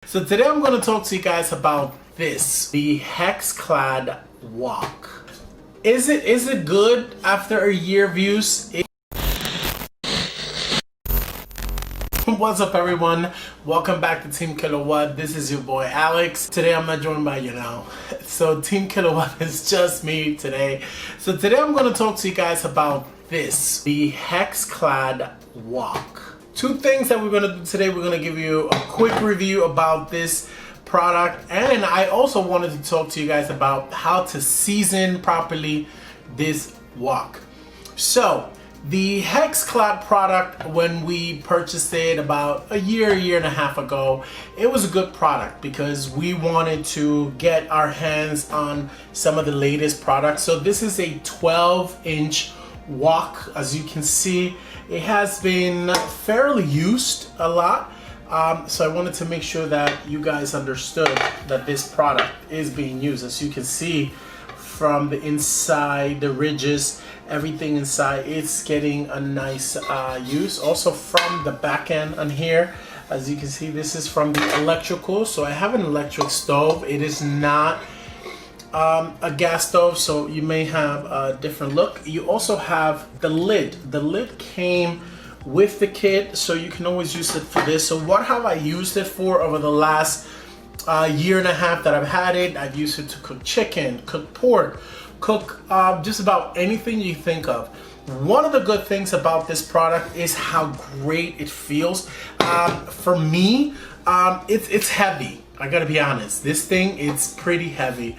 So today I'm going to talk to you guys about this, the HexClad Wok. Is it good after a year of use? What's up, everyone? Welcome back to Team Kilowatt. This is your boy Alex. Today I'm not joined by so Team Kilowatt is just me today. So today I'm going to talk to you guys about this, the HexClad Wok. Two things that we're going to do today. We're going to give you a quick review about this product, and I also wanted to talk to you guys about how to season properly this wok. So the HexClad product, when we purchased it about a year and a half ago, it was a good product because we wanted to get our hands on some of the latest products. So this is a 12-inch wok. As you can see, it has been fairly used a lot. So I wanted to make sure that you guys understood that this product is being used. As you can see from the inside, the ridges, everything inside, it's getting a nice use. Also from the back end on here, as you can see, this is from the electrical. So I have an electric stove. It is not a gas stove, so you may have a different look. You also have the lid. The lid came with the kit, so you can always use it for this. So what have I used it for over the last year and a half that I've had it? I've used it to cook chicken, cook pork, cook just about anything you think of. One of the good things about this product is how great it feels. For me, it's heavy. I gotta be honest. This thing, it's pretty heavy.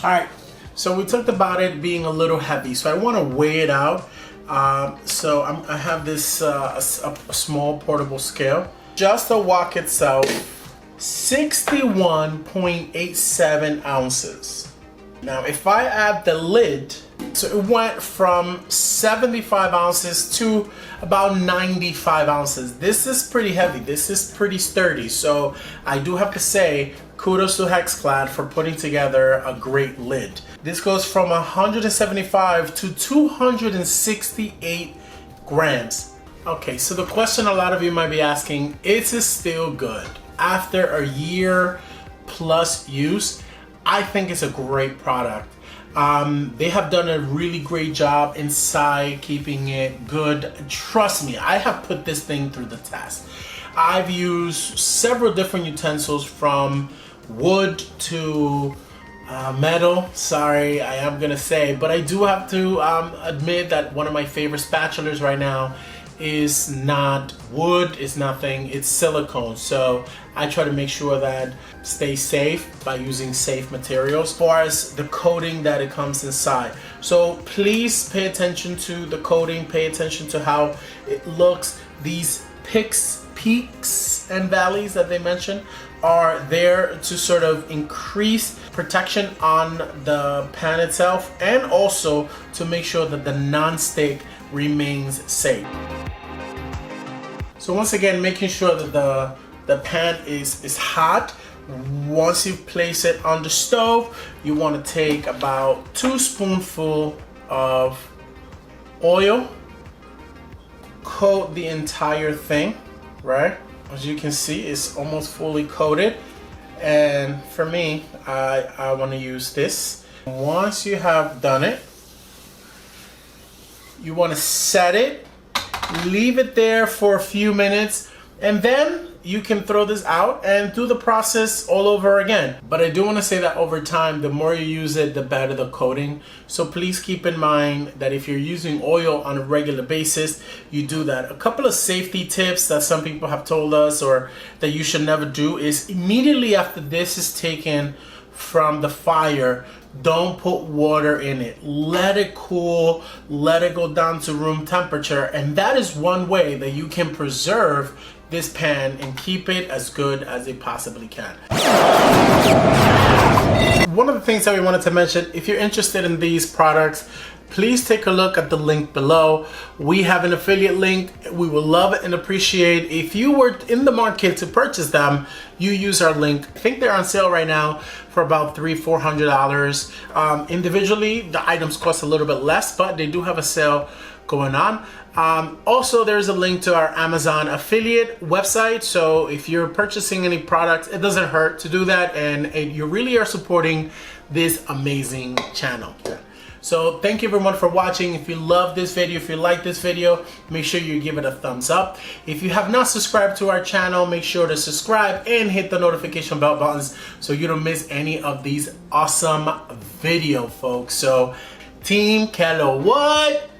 All right, so we talked about it being a little heavy, so I want to weigh it out. So I have this a small portable scale. Just the wok itself, 61.87 ounces. Now, if I add the lid, so it went from 75 ounces to about 95 ounces. This is pretty heavy. This is pretty sturdy. So I do have to say, kudos to HexClad for putting together a great lid. This goes from 175 to 268 grams. Okay, so the question a lot of you might be asking, is it still good? After a year plus use, I think it's a great product. They have done a really great job inside keeping it good. Trust me, I have put this thing through the test. I've used several different utensils from wood to metal. Sorry, I am gonna say, but I do have to admit that one of my favorite spatulas right now is not wood, it's nothing, it's silicone. So I try to make sure that stay safe by using safe materials as far as the coating that it comes inside. So please pay attention to the coating, pay attention to how it looks. These peaks and valleys that they mentioned are there to sort of increase protection on the pan itself, and also to make sure that the non-stick remains safe. So once again, making sure that the pan is hot. Once you place it on the stove, you want to take about 2 spoonfuls of oil, coat the entire thing, right? As you can see, it's almost fully coated. And for me, I want to use this. Once you have done it, you want to set it, leave it there for a few minutes, and then you can throw this out and do the process all over again. But I do want to say that over time, the more you use it, the better the coating. So please keep in mind that if you're using oil on a regular basis, you do that. A couple of safety tips that some people have told us, or that you should never do, is immediately after this is taken from the fire, don't put water in it. Let it cool, let it go down to room temperature, and that is one way that you can preserve this pan and keep it as good as it possibly can. One of the things that we wanted to mention, if you're interested in these products, please take a look at the link below. We have an affiliate link. We will love it and appreciate if you were in the market to purchase them, you use our link. I think they're on sale right now for about $300–400. Individually, the items cost a little bit less, but they do have a sale going on. Also, there's a link to our Amazon affiliate website. So if you're purchasing any products, it doesn't hurt to do that, and you really are supporting this amazing channel. So thank you everyone for watching. If you love this video, if you like this video, make sure you give it a thumbs up. If you have not subscribed to our channel, make sure to subscribe and hit the notification bell buttons so you don't miss any of these awesome video, folks. So Team Keller, what?